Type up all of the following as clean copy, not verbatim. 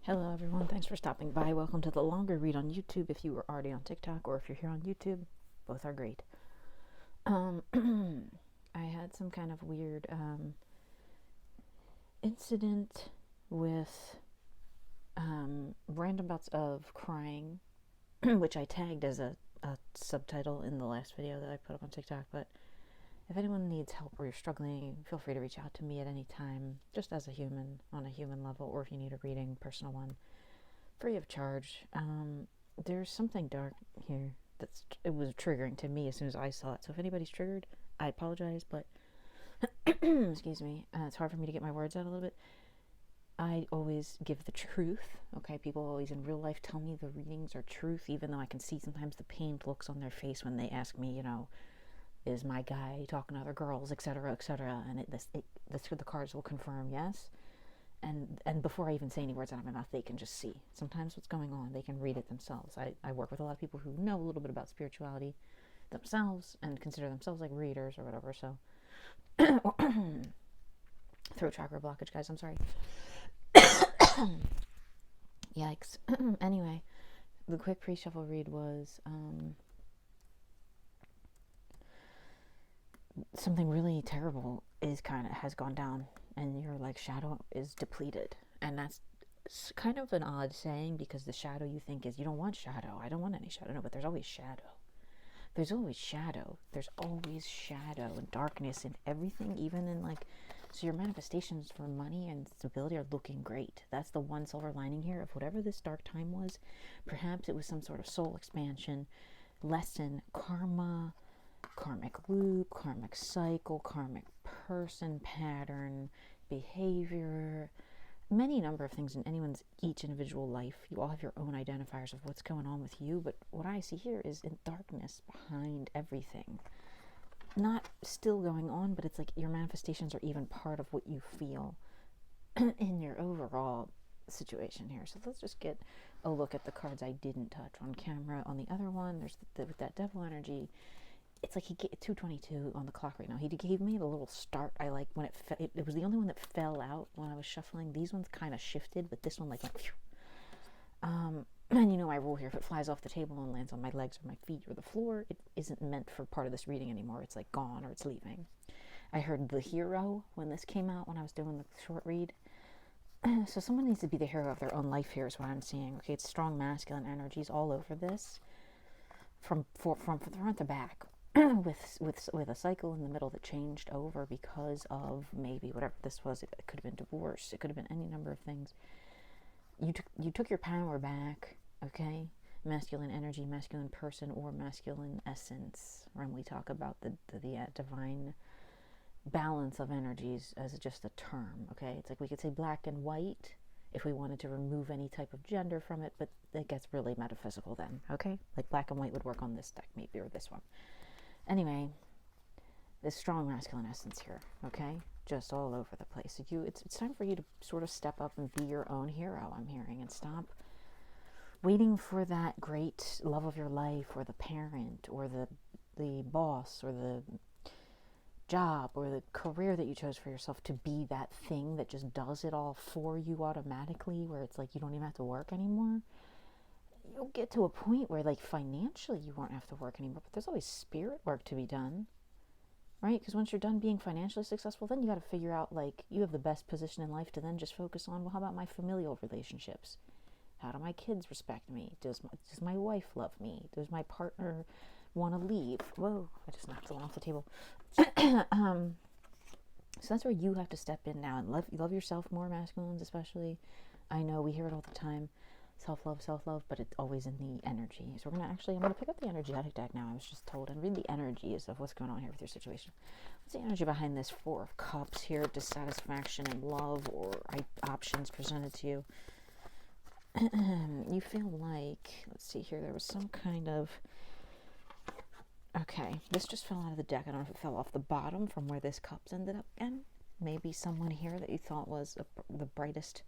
Hello everyone, thanks for stopping by. Welcome to the longer read on YouTube if you were already on TikTok or if you're here on YouTube. Both are great. I had some kind of weird incident with random bouts of crying, which I tagged as a subtitle in the last video that I put up on TikTok. But if anyone needs help or you're struggling, feel free to reach out to me at any time, just as a human, on a human level, or if you need a reading, personal one, free of charge. There's something dark here it was triggering to me as soon as I saw it. So if anybody's triggered, I apologize, but excuse me, it's hard for me to get my words out a little bit. I always give the truth. Okay, people always in real life tell me the readings are truth, even though I can see sometimes the pained looks on their face when they ask me, is my guy talking to other girls, etc., etc. And the cards will confirm yes. And before I even say any words out of my mouth, they can just see sometimes what's going on. They can read it themselves. I work with a lot of people who know a little bit about spirituality themselves and consider themselves like readers or whatever. So throat chakra blockage, guys, I'm sorry. Yikes. Anyway, the quick pre-shuffle read was something really terrible has gone down, and your shadow is depleted. And that's kind of an odd saying, because the shadow you think is, you don't want shadow. I don't want any shadow. No, but there's always shadow. There's always shadow. There's always shadow and darkness in everything, even in so your manifestations for money and stability are looking great. That's the one silver lining here of whatever this dark time was. Perhaps it was some sort of soul expansion, lesson, karma, karmic loop, karmic cycle, karmic person, pattern, behavior, many number of things in each individual life. You all have your own identifiers of what's going on with you, but what I see here is in darkness behind everything. Not still going on, but it's like your manifestations are even part of what you feel in your overall situation here. So let's just get a look at the cards I didn't touch on camera. On the other one, there's with that devil energy. It's like he gave 2:22 on the clock right now. He gave me the little start. I like when it was the only one that fell out when I was shuffling. These ones kind of shifted, but this one went phew. And you know my rule here: if it flies off the table and lands on my legs or my feet or the floor, it isn't meant for part of this reading anymore. It's gone or it's leaving. I heard the hero when this came out when I was doing the short read. So someone needs to be the hero of their own life here is what I'm seeing. Okay, it's strong masculine energies all over this, from front to back. with a cycle in the middle that changed over because of maybe whatever this was. It could have been divorce. It could have been any number of things. You took your power back, okay? Masculine energy, masculine person, or masculine essence. When we talk about the divine balance of energies as just a term, okay? It's like we could say black and white if we wanted to remove any type of gender from it, but it gets really metaphysical then, okay? Like black and white would work on this deck maybe, or this one. Anyway, this strong masculine essence here, okay? Just all over the place. So it's time for you to sort of step up and be your own hero, I'm hearing, and stop waiting for that great love of your life, or the parent, or the boss, or the job, or the career that you chose for yourself to be that thing that just does it all for you automatically, where it's like you don't even have to work anymore. You'll get to a point where financially you won't have to work anymore, but there's always spirit work to be done, right? Because once you're done being financially successful, then you got to figure out you have the best position in life to then just focus on, well, how about my familial relationships? How do my kids respect me? Does my wife love me? Does my partner want to leave? Whoa, I just knocked the one off the table. So that's where you have to step in now and love yourself more, masculines especially. I know we hear it all the time. Self-love, but it's always in the energy. So I'm going to pick up the energetic deck now, I was just told, and read the energies of what's going on here with your situation. What's the energy behind this Four of Cups here? Dissatisfaction in love or options presented to you. You feel let's see here, there was some kind of... Okay, this just fell out of the deck. I don't know if it fell off the bottom from where this cups ended up in. Maybe someone here that you thought was the brightest...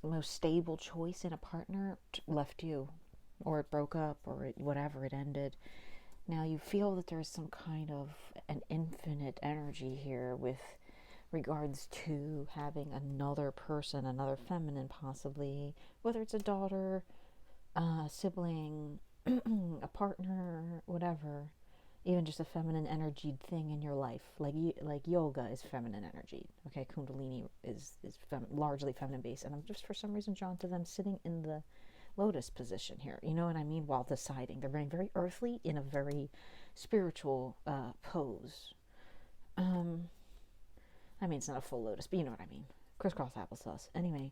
most stable choice in a partner left you, or it broke up, or whatever, it ended. Now you feel that there's some kind of an infinite energy here with regards to having another person, another feminine possibly, whether it's a daughter, a sibling, a partner, whatever, even just a feminine energy thing in your life. Like yoga is feminine energy. Okay, Kundalini is largely feminine based, and I'm just for some reason drawn to them sitting in the lotus position here. You know what I mean? While deciding, they're very very earthly in a very spiritual pose. I mean, it's not a full lotus, but you know what I mean. Crisscross applesauce. Anyway,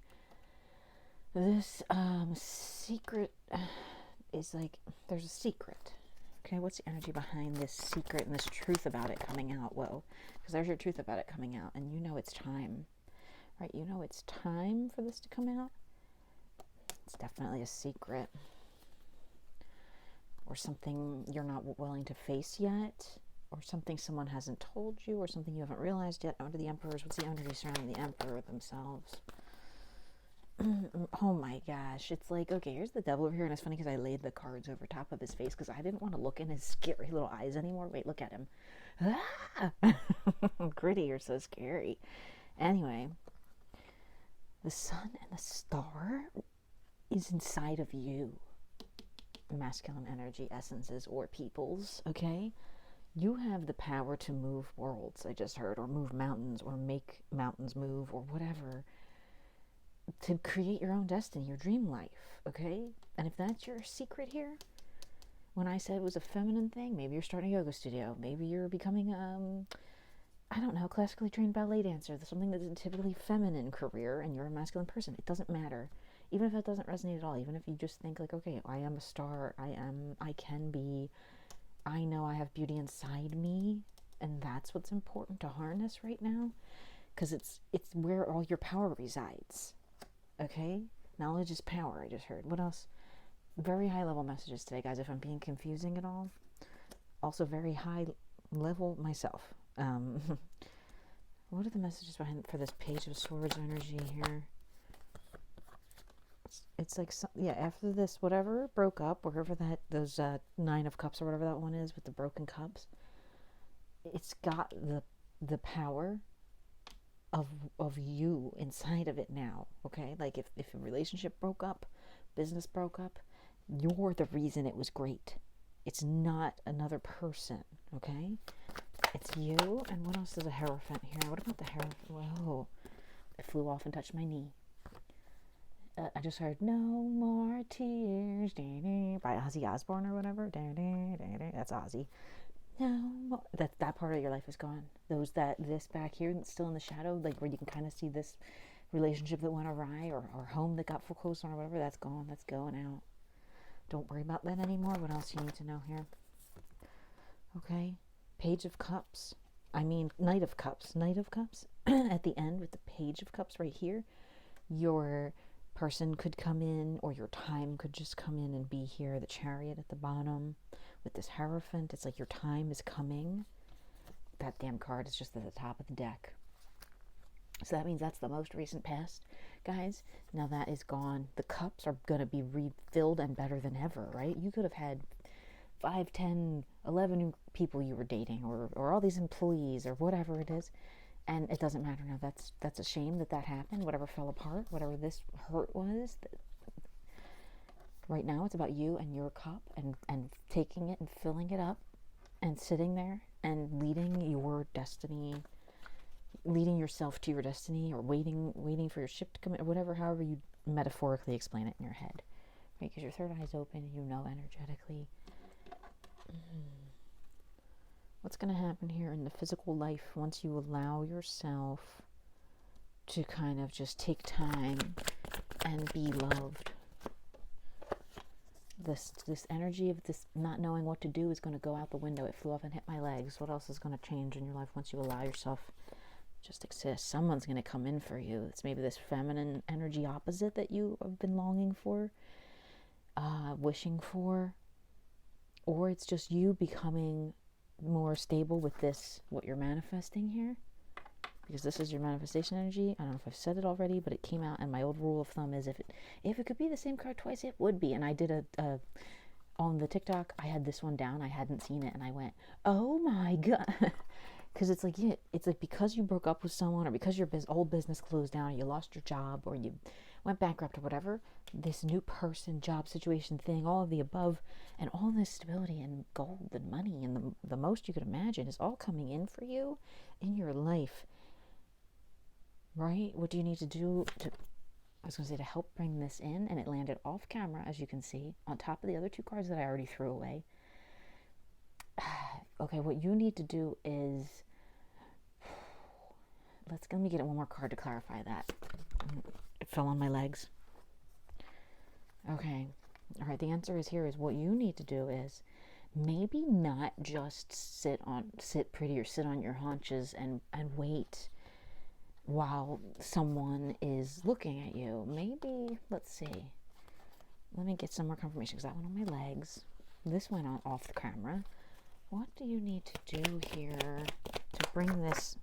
this secret is like, there's a secret. Okay, what's the energy behind this secret and this truth about it coming out? Whoa, because there's your truth about it coming out, and you know it's time, right? You know it's time for this to come out. It's definitely a secret, or something you're not willing to face yet, or something someone hasn't told you, or something you haven't realized yet. Under the Emperors, what's the energy surrounding the Emperor themselves? Oh my gosh, it's like, okay, here's the devil over here, and it's funny because I laid the cards over top of his face because I didn't want to look in his scary little eyes anymore. Wait, look at him. Ah! Gritty, you're so scary. Anyway, the sun and the star is inside of you. Masculine energy essences or peoples, okay? You have the power to move worlds, I just heard, or move mountains, or make mountains move, or whatever, to create your own destiny, your dream life, okay? And if that's your secret here, when I said it was a feminine thing, maybe you're starting a yoga studio, maybe you're becoming, I don't know, classically trained ballet dancer, something that's a typically feminine career, and you're a masculine person. It doesn't matter. Even if it doesn't resonate at all, even if you just think like, okay, I am a star, I can be, I know I have beauty inside me, and that's what's important to harness right now, because it's where all your power resides. Okay? Knowledge is power, I just heard. What else? Very high level messages today, guys, if I'm being confusing at all. Also very high level myself. What are the messages behind for this Page of Swords energy here? It's like, after this, whatever broke up, wherever those 9 of Cups or whatever that one is with the broken cups, it's got the power of you inside of it now, okay? Like if a relationship broke up, business broke up, you're the reason it was great. It's not another person, okay? It's you. And what else is a Hierophant here? What about the Hierophant? Whoa, it flew off and touched my knee. I just heard "No More Tears" by Ozzy Osbourne or whatever. That's Ozzy. No, that part of your life is gone. This back here that's still in the shadow, like where you can kind of see this relationship that went awry, or home that got foreclosed on, or whatever, that's gone. That's going out. Don't worry about that anymore. What else you need to know here? Okay, Page of Cups. Knight of Cups. Knight of Cups at the end with the Page of Cups right here. Your person could come in, or your time could just come in and be here. The Chariot at the bottom with this Hierophant. It's like your time is coming. That damn card is just at the top of the deck. So that means that's the most recent past, guys. Now that is gone. The cups are going to be refilled and better than ever, right? You could have had 5, 10, 11 new people you were dating, or all these employees, or whatever it is. And it doesn't matter now. That's a shame that happened. Whatever fell apart, whatever this hurt was. Right now, it's about you and your cup, and taking it and filling it up, and sitting there and leading your destiny, leading yourself to your destiny, or waiting for your ship to come in, or whatever, however you metaphorically explain it in your head, right? Because your third eye is open, and you know energetically. What's going to happen here in the physical life once you allow yourself to kind of just take time and be loved? This energy of this not knowing what to do is going to go out the window. It flew off and hit my legs. What else is going to change in your life once you allow yourself to just exist? Someone's going to come in for you. It's maybe this feminine energy opposite that you have been longing for, wishing for, or it's just you becoming more stable with this, what you're manifesting here, because this is your manifestation energy. I don't know if I've said it already, but it came out, and my old rule of thumb is if it could be the same card twice, it would be. And I did on the TikTok, I had this one down, I hadn't seen it, and I went, oh my god. Because it's like, yeah, it's like because you broke up with someone, or because your old business closed down, or you lost your job, or you went bankrupt, or whatever, this new person, job situation thing, all of the above, and all this stability and gold and money and the most you could imagine is all coming in for you in your life, right? What do you need to do to, I was going to say, to help bring this in? And it landed off camera, as you can see, on top of the other two cards that I already threw away. Okay, what you need to do is, let me get one more card to clarify that. It fell on my legs. Okay. All right, the answer is here is what you need to do is maybe not just sit pretty or sit on your haunches and wait while someone is looking at you. Maybe, let's see. Let me get some more confirmation, because that went on my legs. This went on off the camera. What do you need to do here to bring this,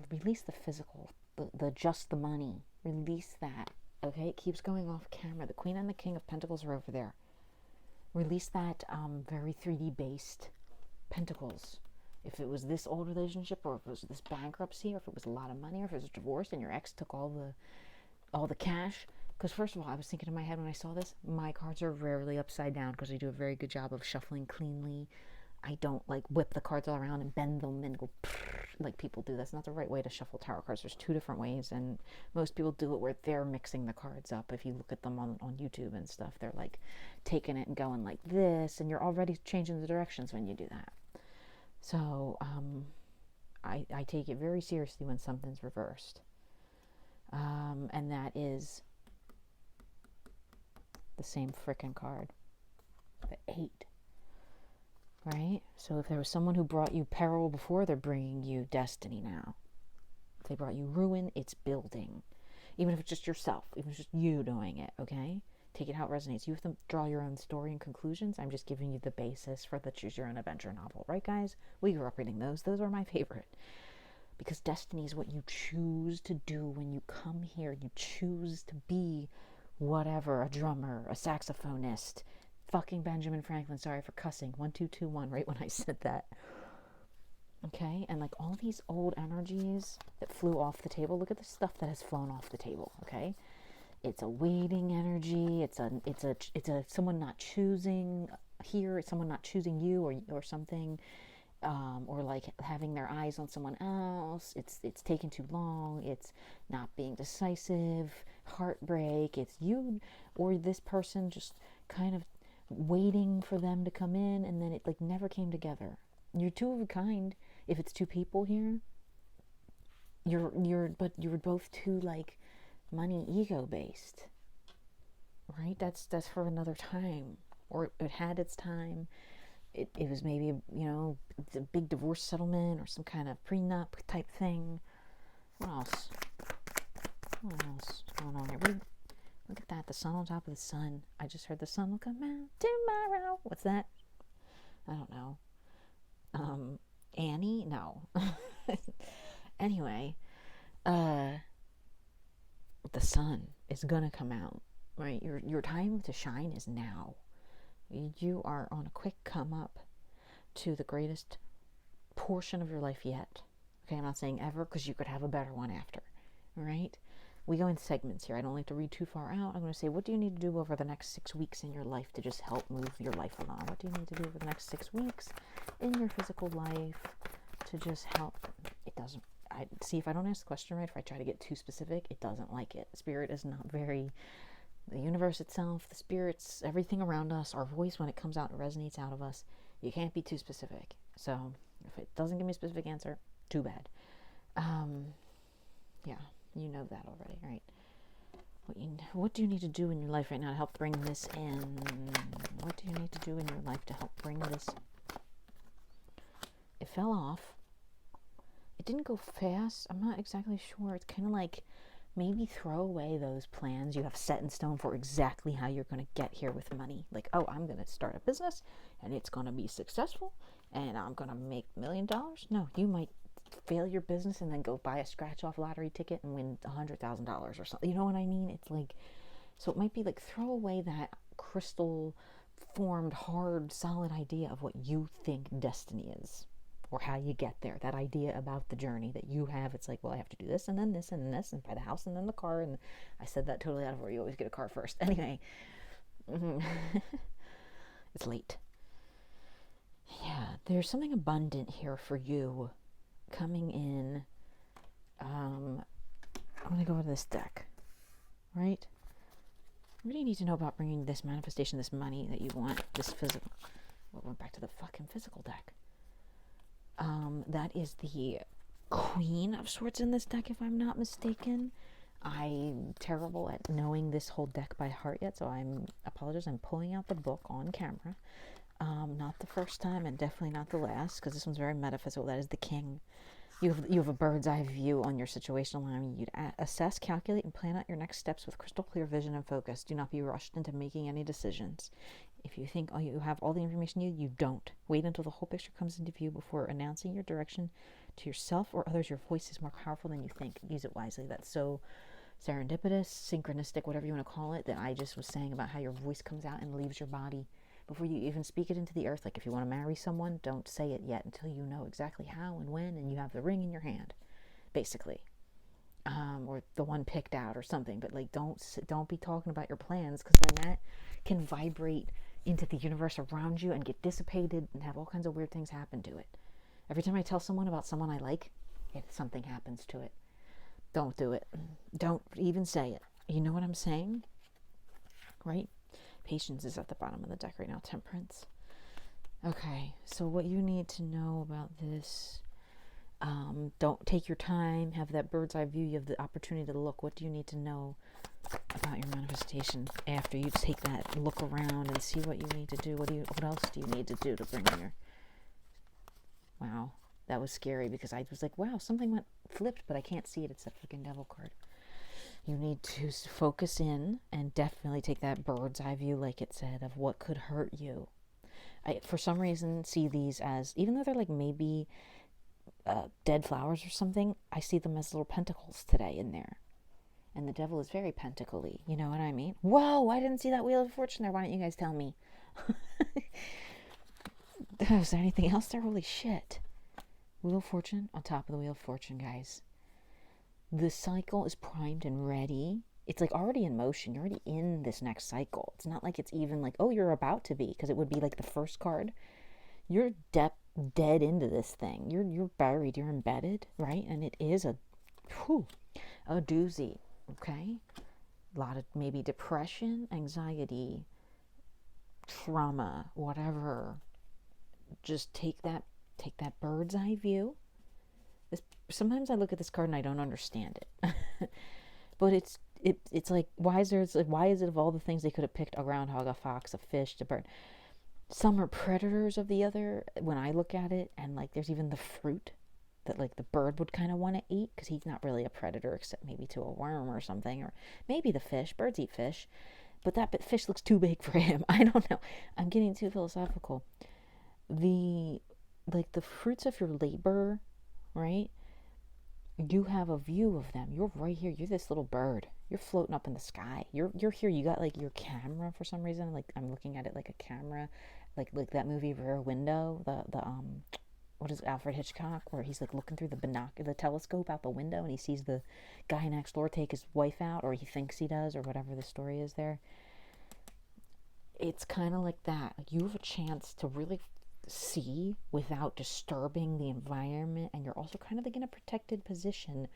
release the physical, the just the money, release that, okay? It keeps going off camera. The Queen and the King of Pentacles are over there. Release that very 3D based pentacles. If it was this old relationship, or if it was this bankruptcy, or if it was a lot of money, or if it was a divorce and your ex took all the cash. Because first of all, I was thinking in my head when I saw this, my cards are rarely upside down because I do a very good job of shuffling cleanly. I don't like whip the cards all around and bend them and go like people do. That's not the right way to shuffle tarot cards. There's two different ways, and most people do it where they're mixing the cards up. If you look at them on YouTube and stuff, they're like taking it and going like this, and you're already changing the directions when you do that. So I take it very seriously when something's reversed, and that is the same frickin' card, the 8. Right? So if there was someone who brought you peril before, they're bringing you destiny now. If they brought you ruin, it's building. Even if it's just yourself, even if it's just you doing it, okay? Take it how it resonates. You have to draw your own story and conclusions. I'm just giving you the basis for the Choose Your Own Adventure novel. Right, guys? We grew up reading those. Those are my favorite. Because destiny is what you choose to do when you come here. You choose to be whatever, a drummer, a saxophonist, fucking Benjamin Franklin, sorry for cussing, 1221, right when I said that. Okay, and like all these old energies that flew off the table, look at the stuff that has flown off the table, okay? It's a waiting energy, it's a someone not choosing here, it's someone not choosing you or something, or like having their eyes on someone else. It's taken too long, it's not being decisive, heartbreak, it's you or this person just kind of waiting for them to come in, and then it like never came together. You're two of a kind. If it's two people here, you're both too like money ego based, right? That's for another time, or it had its time. It was maybe, you know, a big divorce settlement or some kind of prenup type thing. What else? What's going on here? Look at that, the sun on top of the sun. I just heard the sun will come out tomorrow. What's that? I don't know. Annie? No. Anyway, the sun is gonna come out, right? Your time to shine is now. You are on a quick come up to the greatest portion of your life yet. Okay, I'm not saying ever, because you could have a better one after, right? We go in segments here. I don't like to read too far out. I'm going to say, what do you need to do over the next 6 weeks in your life to just help move your life along? What do you need to do over the next 6 weeks in your physical life to just help? It doesn't, I see, if I don't ask the question right, if I try to get too specific, it doesn't like it. Spirit is not very, the universe itself, the spirits, everything around us, our voice, when it comes out and resonates out of us, you can't be too specific. So if it doesn't give me a specific answer, too bad. Yeah. You know that already, right? What do you need to do in your life right now to help bring this in? What do you need to do in your life to help bring this? It fell off. It didn't go fast. I'm not exactly sure. It's kind of like maybe throw away those plans you have set in stone for exactly how you're going to get here with money. Like, oh, I'm going to start a business and it's going to be successful and I'm going to make $1 million. No, you might fail your business and then go buy a scratch off lottery ticket and win $100,000 or something. You know what I mean? It's like, so it might be like throw away that crystal formed, hard, solid idea of what you think destiny is. or how you get there. That idea about the journey that you have, it's like, well, I have to do this and then this and this and buy the house and then the car. And I said that totally out of order. You always get a car first. Anyway, it's late. Yeah, there's something abundant here for you coming in. I'm going to go to this deck, right? What do you need to know about bringing this manifestation, this money that you want, this physical? Well, we're back to the fucking physical deck. That is the Queen of Swords in this deck, if I'm not mistaken. I'm terrible at knowing this whole deck by heart yet, so I apologize. I'm pulling out the book on camera. Not the first time, and definitely not the last, because this one's very metaphysical. That is the King. You have a bird's eye view on your situation, allowing you to assess, calculate, and plan out your next steps with crystal clear vision and focus. Do not be rushed into making any decisions. If you think you have all the information you don't. Wait until the whole picture comes into view before announcing your direction to yourself or others. Your voice is more powerful than you think. Use it wisely. That's so serendipitous, synchronistic, whatever you want to call it, that I just was saying about how your voice comes out and leaves your body before you even speak it into the earth. Like if you want to marry someone, don't say it yet until you know exactly how and when, and you have the ring in your hand, basically, or the one picked out or something. But like, don't be talking about your plans, because then that can vibrate into the universe around you and get dissipated and have all kinds of weird things happen to it. Every time I tell someone about someone I like, something happens to it. Don't do it. Don't even say it. You know what I'm saying? Right? Patience is at the bottom of the deck right now. Temperance. Okay, so what you need to know about this, don't take your time, have that bird's eye view. You have the opportunity to look. What do you need to know about your manifestation after you take that look around and see what you need to do? What else do you need to do to bring in your... Wow, that was scary, because I was like, wow, something went flipped, but I can't see it. It's that freaking devil card. You need to focus in and definitely take that bird's eye view, like it said, of what could hurt you. I, for some reason, see these as, even though they're like maybe dead flowers or something, I see them as little pentacles today in there. And the devil is very pentacly, you know what I mean? Whoa, I didn't see that Wheel of Fortune there. Why don't you guys tell me? Is there anything else there? Holy shit. Wheel of Fortune on top of the Wheel of Fortune, guys. The cycle is primed and ready. It's like already in motion. You're already in this next cycle. It's not like it's even like, oh, you're about to be, because it would be like the first card. You're dead into this thing. You're buried. You're embedded, right? And it is a doozy. Okay, a lot of maybe depression, anxiety, trauma, whatever. Just take that bird's eye view. Sometimes I look at this card and I don't understand it, but it's like, why is it of all the things they could have picked, a groundhog, a fox, a fish, a bird? Some are predators of the other when I look at it, and like there's even the fruit that like the bird would kind of want to eat, because he's not really a predator except maybe to a worm or something, or maybe the fish. Birds eat fish, but that fish looks too big for him. I don't know. I'm getting too philosophical. The fruits of your labor, right? You have a view of them. You're right here. You're this little bird. You're floating up in the sky. You're here. You got like your camera for some reason. Like I'm looking at it like a camera, like that movie Rear Window. The what is Alfred Hitchcock, where he's like looking through the telescope out the window, and he sees the guy next door take his wife out, or he thinks he does, or whatever the story is there. It's kind of like that. Like you have a chance to really see without disturbing the environment, and you're also kind of like in a protected position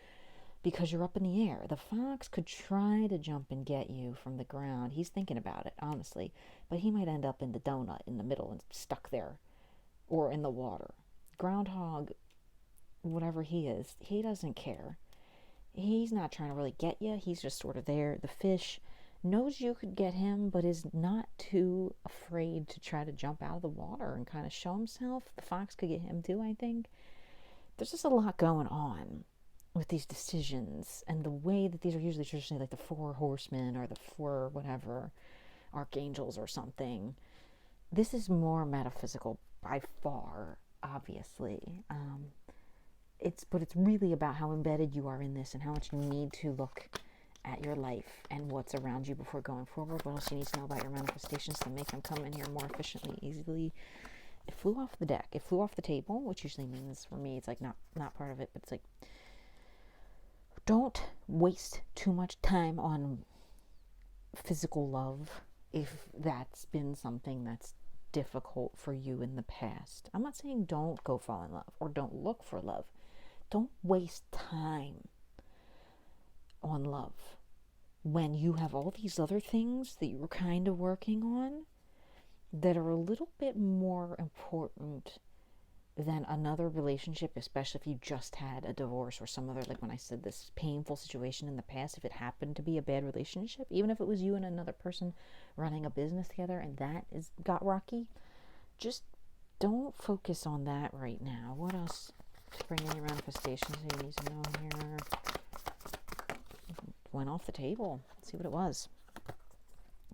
because you're up in the air. The fox could try to jump and get you from the ground. He's thinking about it, honestly, but he might end up in the donut in the middle and stuck there, or in the water. Groundhog, whatever he is, he doesn't care. He's not trying to really get you. He's just sort of there. The fish knows you could get him, but is not too afraid to try to jump out of the water and kind of show himself. The fox could get him too, I think. There's just a lot going on with these decisions, and the way that these are usually traditionally like the 4 horsemen or the 4 whatever archangels or something. This is more metaphysical by far, obviously. But it's really about how embedded you are in this and how much you need to look at your life and what's around you before going forward. What else you need to know about your manifestations to make them come in here more efficiently, easily, It flew off the deck. It flew off the table, which usually means for me it's like not part of it, but it's like, don't waste too much time on physical love if that's been something that's difficult for you in the past. I'm not saying don't go fall in love or don't look for love. Don't waste time on love when you have all these other things that you're kind of working on that are a little bit more important than another relationship, especially if you just had a divorce or some other, like when I said, this painful situation in the past. If it happened to be a bad relationship, even if it was you and another person running a business together and that got rocky, just don't focus on that right now. What else to bring in your manifestations you need to know here? Went off the table. Let's see what it was.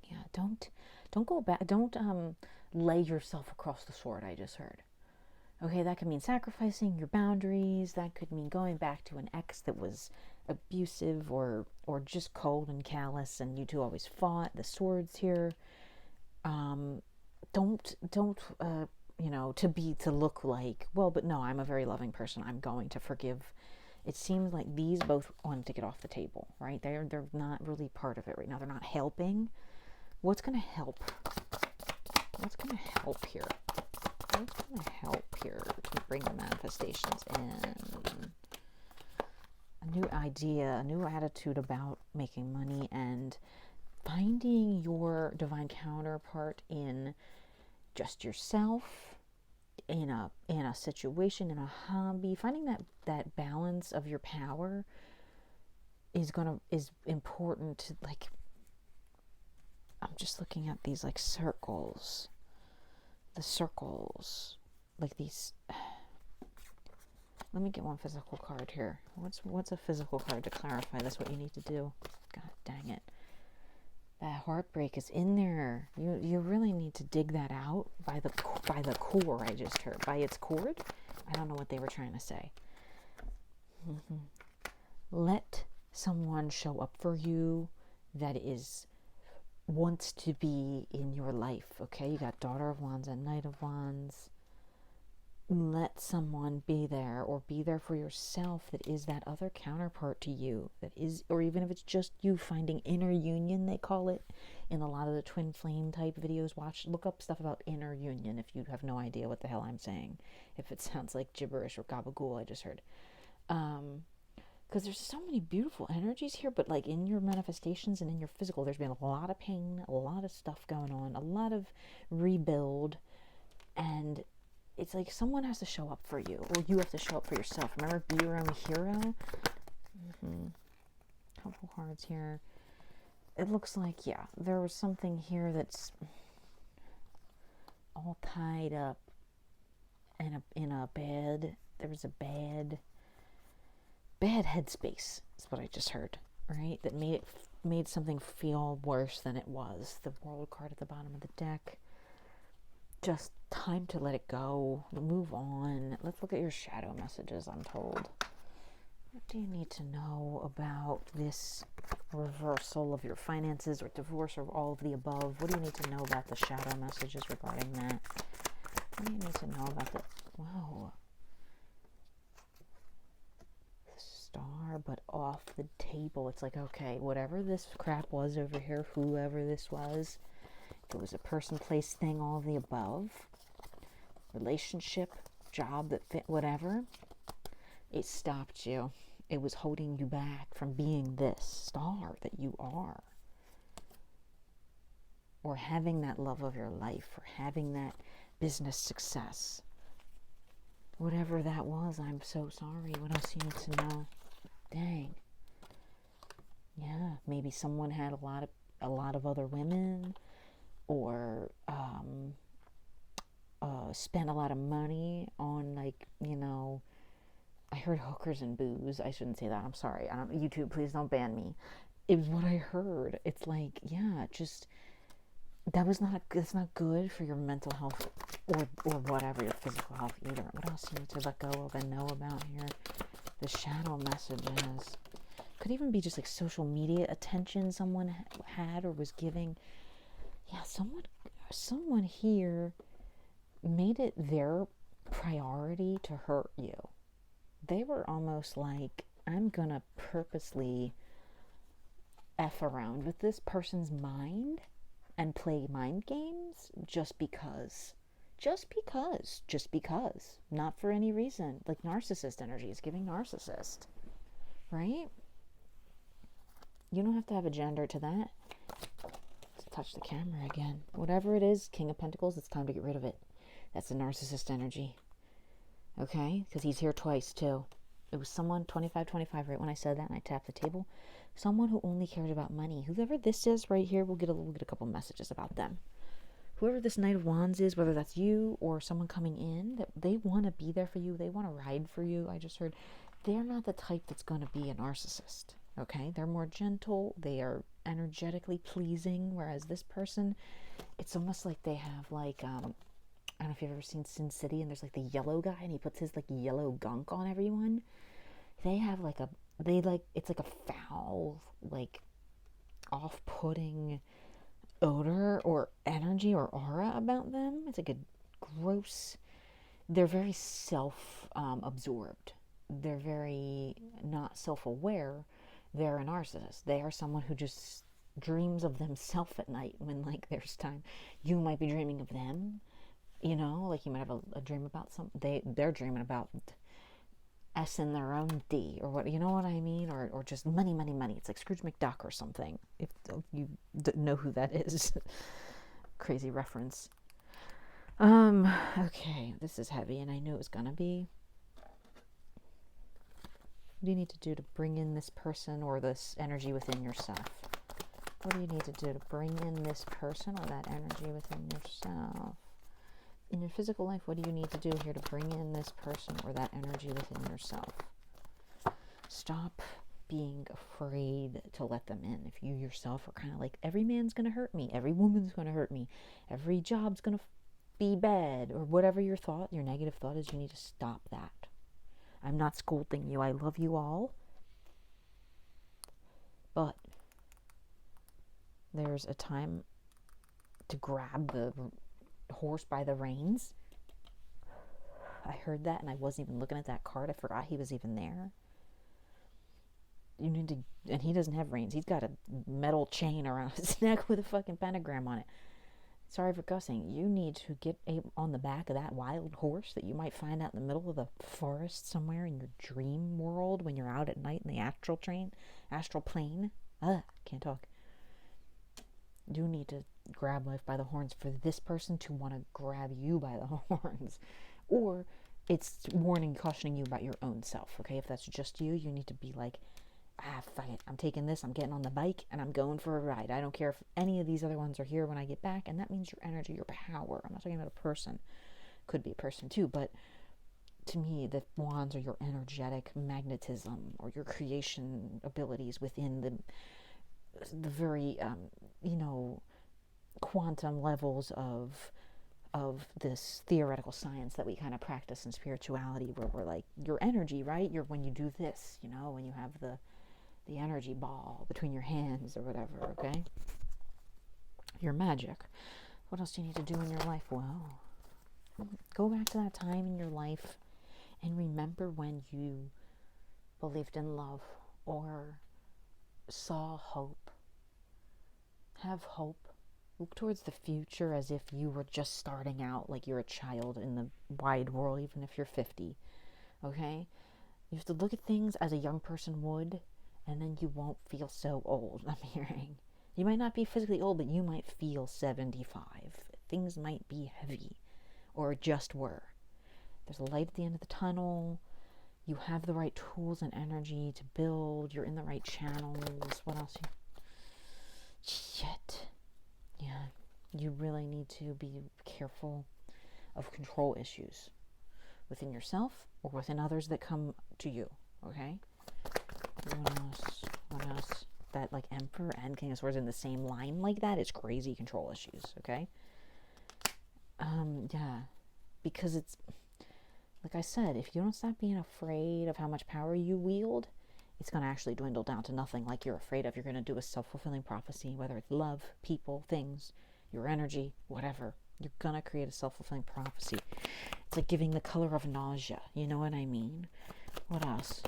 Yeah, don't go back. Don't lay yourself across the sword. I just heard. Okay, that could mean sacrificing your boundaries. That could mean going back to an ex that was abusive or just cold and callous, and you two always fought. The swords here. Don't to look like, well, but no, I'm a very loving person. I'm going to forgive. It seems like these both wanted to get off the table, right? They're not really part of it right now. They're not helping. What's going to help? What's going to help here? What's going to help here to bring the manifestations in? A new idea, a new attitude about making money and finding your divine counterpart in just yourself, in a situation, in a hobby. Finding that balance of your power is important to, like, I'm just looking at these like circles. The circles, like these. Let me get one physical card here. What's a physical card to clarify? That's what you need to do. God dang it. That heartbreak is in there. You really need to dig that out by the core. I just heard by its cord. I don't know what they were trying to say. Let someone show up for you that wants to be in your life. Okay, you got Daughter of Wands and Knight of Wands. Let someone be there, or be there for yourself that is that other counterpart to you, that is, or even if it's just you finding inner union, they call it in a lot of the twin flame type videos. Look up stuff about inner union if you have no idea what the hell I'm saying, if it sounds like gibberish or gabagool I just heard. Because there's so many beautiful energies here, but like in your manifestations and in your physical, there's been a lot of pain, a lot of stuff going on, a lot of rebuild, and it's like someone has to show up for you, or you have to show up for yourself. Remember, be your own hero? Couple cards here. It looks like, yeah, there was something here that's all tied up in a bed. There was a bad headspace, is what I just heard, right? That made something feel worse than it was. The World card at the bottom of the deck. Just time to let it go, move on. Let's look at your shadow messages, I'm told. What do you need to know about this reversal of your finances or divorce or all of the above? What do you need to know about the shadow messages regarding that? What do you need to know about the... Whoa. Star, but off the table. It's like, okay, whatever this crap was over here, whoever this was, if it was a person, place, thing, all of the above, relationship, job that fit, whatever, it stopped you. It was holding you back from being this star that you are, or having that love of your life, or having that business success. Whatever that was, I'm so sorry. What else you need to know? Dang. Yeah, maybe someone had a lot of other women, or spent a lot of money on, like, I heard hookers and booze. I shouldn't say that. I'm sorry. YouTube, please don't ban me. It was what I heard. It's like, yeah, just that's not good for your mental health or whatever, your physical health either. What else you need to let go of and know about here? The shadow messages could even be just like social media attention someone had or was giving. Yeah, someone here made it their priority to hurt you. They were almost like, I'm gonna purposely F around with this person's mind and play mind games just because. Just because. Just because. Not for any reason. Like narcissist energy is giving narcissist. Right? You don't have to have a gender to that. Let's touch the camera again. Whatever it is, King of Pentacles, it's time to get rid of it. That's the narcissist energy. Okay? Because he's here twice too. It was someone, 25, right when I said that and I tapped the table. Someone who only cares about money. Whoever this is right here, we'll get a couple messages about them. Whoever this Knight of Wands is, whether that's you or someone coming in, that they want to be there for you. They want to ride for you. I just heard they're not the type that's going to be a narcissist. Okay? They're more gentle. They are energetically pleasing. Whereas this person, it's almost like they have like, I don't know if you've ever seen Sin City, and there's like the yellow guy and he puts his like yellow gunk on everyone. They have like it's like a foul, like off-putting odor or energy or aura about them. It's like a gross, they're very self-absorbed. They're very not self-aware. They're a narcissist. They are someone who just dreams of themselves at night when like there's time. You might be dreaming of them. You know, like you might have a dream about they're dreaming about S-ing their own D, or what, you know what I mean? Or just money. It's like Scrooge McDuck or something, if you know who that is. Crazy reference. Okay, this is heavy, and I knew it was gonna be. What do you need to do to bring in this person or this energy within yourself? What do you need to do to bring in this person or that energy within yourself? In your physical life, what do you need to do here to bring in this person or that energy within yourself? Stop being afraid to let them in. If you yourself are kind of like, every man's going to hurt me, every woman's going to hurt me, every job's going to be bad, or whatever your negative thought is, you need to stop that. I'm not scolding you. I love you all. But there's a time to grab the horse by the reins. I heard that and I wasn't even looking at that card. I forgot he was even there. You need to, and he doesn't have reins. He's got a metal chain around his neck with a fucking pentagram on it. Sorry for cussing. You need to get on the back of that wild horse that you might find out in the middle of the forest somewhere in your dream world when you're out at night in the astral plane. Can't talk. You need to grab life by the horns for this person to want to grab you by the horns. Or it's warning, cautioning you about your own self, okay? If that's just you, you need to be like, fuck it. I'm taking this, I'm getting on the bike, and I'm going for a ride. I don't care if any of these other ones are here when I get back, and that means your energy, your power. I'm not talking about a person. Could be a person too, but to me, the wands are your energetic magnetism or your creation abilities within the very, quantum levels of this theoretical science that we kind of practice in spirituality, where we're like, your energy, right? When you do this, when you have the energy ball between your hands or whatever, okay? Your magic. What else do you need to do in your life? Well, go back to that time in your life and remember when you believed in love or saw hope. Have hope. Look towards the future as if you were just starting out, like you're a child in the wide world, even if you're 50. Okay? You have to look at things as a young person would, and then you won't feel so old. I'm hearing. You might not be physically old, but you might feel 75. Things might be heavy, or just were. There's a light at the end of the tunnel. You have the right tools and energy to build. You're in the right channels. What else? Shit. Yeah. You really need to be careful of control issues within yourself or within others that come to you. Okay? What else? That like Emperor and King of Swords in the same line like that is crazy control issues. Okay? Yeah. Because it's, like I said, if you don't stop being afraid of how much power you wield, it's going to actually dwindle down to nothing like you're afraid of. You're going to do a self-fulfilling prophecy, whether it's love, people, things, your energy, whatever. You're gonna create a self-fulfilling prophecy. It's like giving the color of nausea. You know what I mean? What else?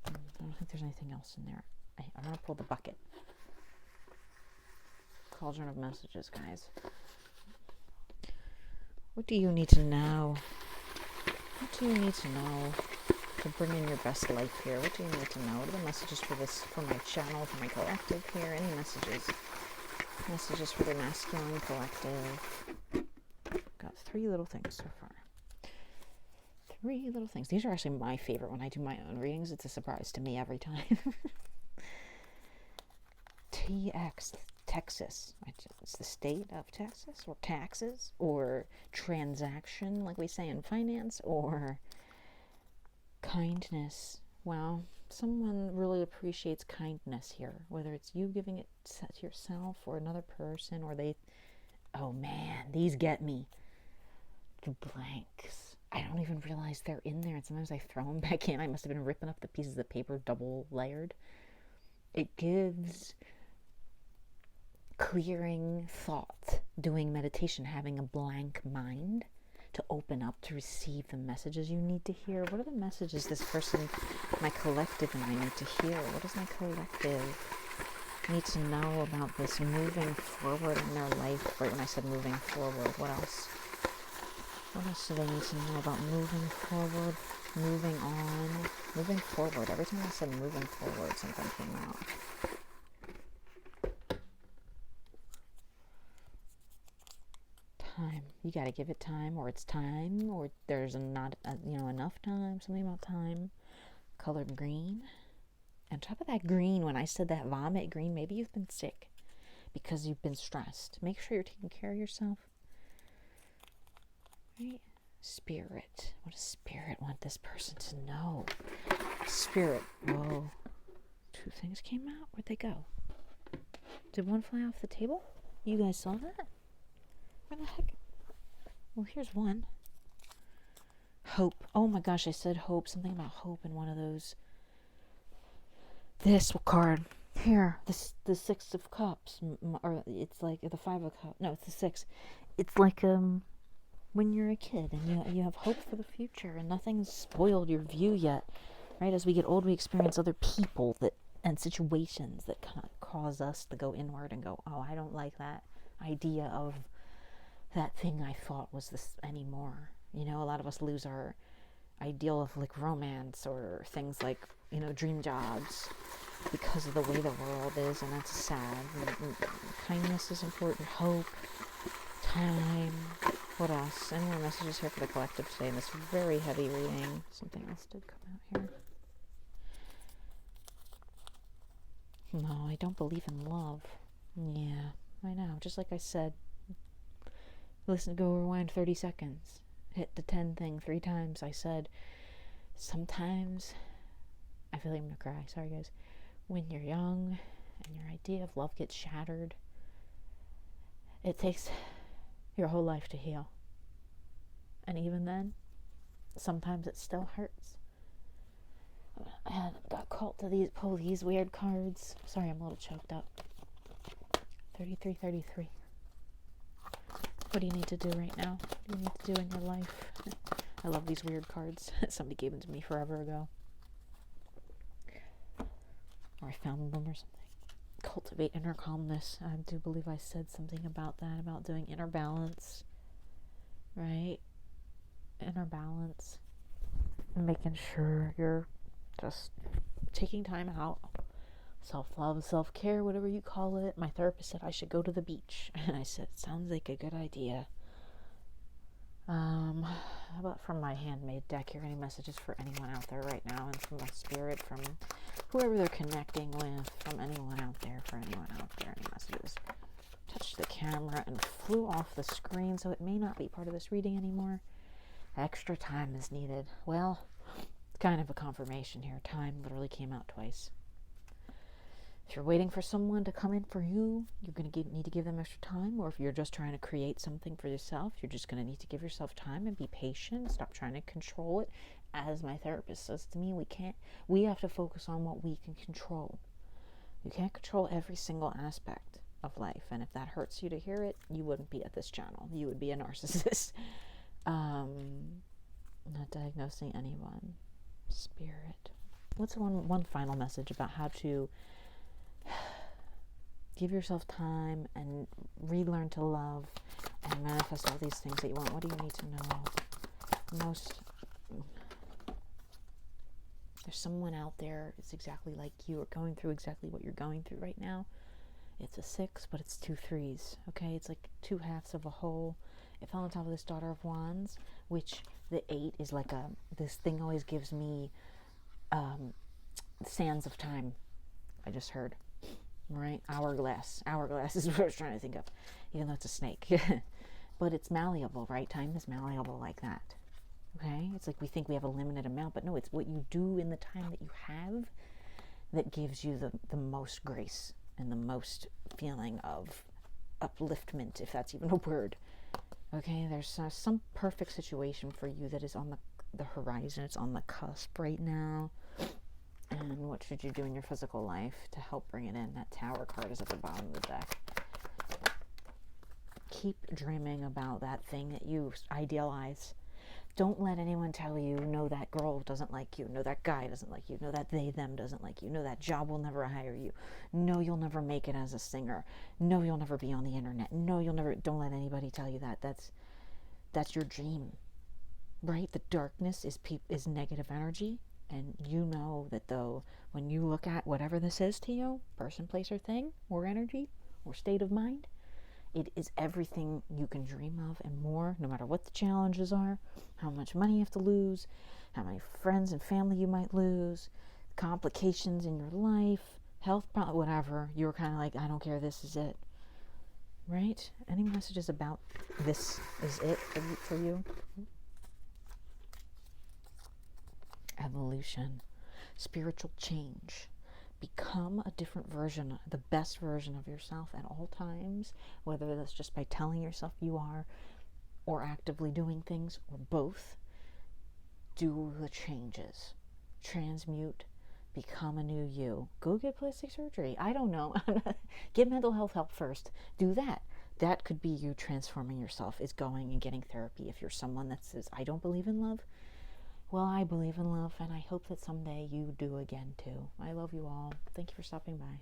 I don't think there's anything else in there. I'm gonna pull the bucket. Cauldron of messages, guys. What do you need to know? What do you need to know to bring in your best life here? What do you need to know? What are the messages for this, for my channel, for my collective here? Any messages? Messages for the masculine collective. Got 3 little things so far. 3 little things. These are actually my favorite when I do my own readings. It's a surprise to me every time. TX, Texas. It's the state of Texas, or taxes, or transaction, like we say in finance, or kindness. Wow, someone really appreciates kindness here, whether it's you giving it to yourself or another person, or they, oh man, these get me. The blanks. I don't even realize they're in there, and sometimes I throw them back in. I must have been ripping up the pieces of paper double layered. It gives clearing thought, doing meditation, having a blank mind to open up to receive the messages you need to hear. What are the messages this person, my collective, and I need to hear? What does my collective need to know about this moving forward in their life? Right when I said moving forward, what else? What else do they need to know about moving forward, moving on, moving forward? Every time I said moving forward, something came out. Time. You got to give it time, or it's time, or there's not enough time. Something about time. Colored green. And top of that green, when I said that vomit green, maybe you've been sick because you've been stressed. Make sure you're taking care of yourself. Right? Spirit. What does Spirit want this person to know? Spirit. Whoa. 2 things came out. Where'd they go? Did one fly off the table? You guys saw that? Where the heck? Well, here's one. Hope. Oh my gosh, I said hope. Something about hope in one of those. This card. Here. The 6 of Cups. Or it's like the 5 of Cups. No, it's the 6. It's like, when you're a kid and you have hope for the future and nothing's spoiled your view yet. Right? As we get old, we experience other people and situations that kind of cause us to go inward and go, oh, I don't like that idea of that thing I thought was this anymore. A lot of us lose our ideal of like romance or things like, dream jobs because of the way the world is, and that's sad. And kindness is important, hope, time. What else? Any more messages here for the collective today in this very heavy reading? Something else did come out here. No, I don't believe in love. Yeah, I know. Just like I said, listen, go rewind 30 seconds. Hit the 10 thing 3 times. I said, sometimes, I feel like I'm gonna cry. Sorry, guys. When you're young and your idea of love gets shattered, it takes your whole life to heal. And even then, sometimes it still hurts. And got called to pull these weird cards. Sorry, I'm a little choked up. 33. What do you need to do right now? What do you need to do in your life? I love these weird cards. Somebody gave them to me forever ago. Or I found them or something. Cultivate inner calmness. I do believe I said something about that, about doing inner balance. Right? Inner balance. And making sure you're just taking time out. Self-love, self-care, whatever you call it. My therapist said I should go to the beach. And I said, sounds like a good idea. How about from my handmade deck here? Any messages for anyone out there right now? And from the spirit, from whoever they're connecting with, from anyone out there, for anyone out there, any messages? Touched the camera and flew off the screen, so it may not be part of this reading anymore. Extra time is needed. Well, it's kind of a confirmation here. Time literally came out twice. If you're waiting for someone to come in for you, you're going to need to give them extra time. Or if you're just trying to create something for yourself, you're just going to need to give yourself time and be patient. Stop trying to control it. As my therapist says to me, we have to focus on what we can control. You can't control every single aspect. of life. And if that hurts you to hear it, you wouldn't be at this channel. You would be a narcissist. Not diagnosing anyone. Spirit. What's one final message about how to give yourself time and relearn to love and manifest all these things that you want? What do you need to know? There's someone out there, it's exactly like you, or going through exactly what you're going through right now. It's a 6, but it's 2 3s, okay? It's like 2 halves of a whole. It fell on top of this Daughter of Wands, which the 8 is like this thing always gives me sands of time. I just heard, right? Hourglass is what I was trying to think of, even though it's a snake. But it's malleable, right? Time is malleable like that. Okay? It's like we think we have a limited amount, but no, it's what you do in the time that you have that gives you the most grace and the most feeling of upliftment, if that's even a word. Okay? There's some perfect situation for you that is on the horizon. It's on the cusp right now. And what should you do in your physical life to help bring it in? That Tower card is at the bottom of the deck. Keep dreaming about that thing that you idealize. Don't let anyone tell you, no, that girl doesn't like you. No, that guy doesn't like you. No, that they, them doesn't like you. No, that job will never hire you. No, you'll never make it as a singer. No, you'll never be on the internet. No, you'll never, don't let anybody tell you that. That's your dream, right? The darkness is negative energy. And you know that though, when you look at whatever this is to you, person, place, or thing, or energy, or state of mind, it is everything you can dream of and more, no matter what the challenges are, how much money you have to lose, how many friends and family you might lose, complications in your life, health problems, whatever. You're kind of like, I don't care, this is it. Right? Any messages about this is it for you? Evolution, spiritual change. Become a different version, the best version of yourself at all times, whether that's just by telling yourself you are, or actively doing things, or both. Do the changes. Transmute. Become a new you. Go get plastic surgery. I don't know. Get mental health help first. Do that. That could be you transforming yourself, is going and getting therapy. If you're someone that says, I don't believe in love, well, I believe in love, and I hope that someday you do again, too. I love you all. Thank you for stopping by.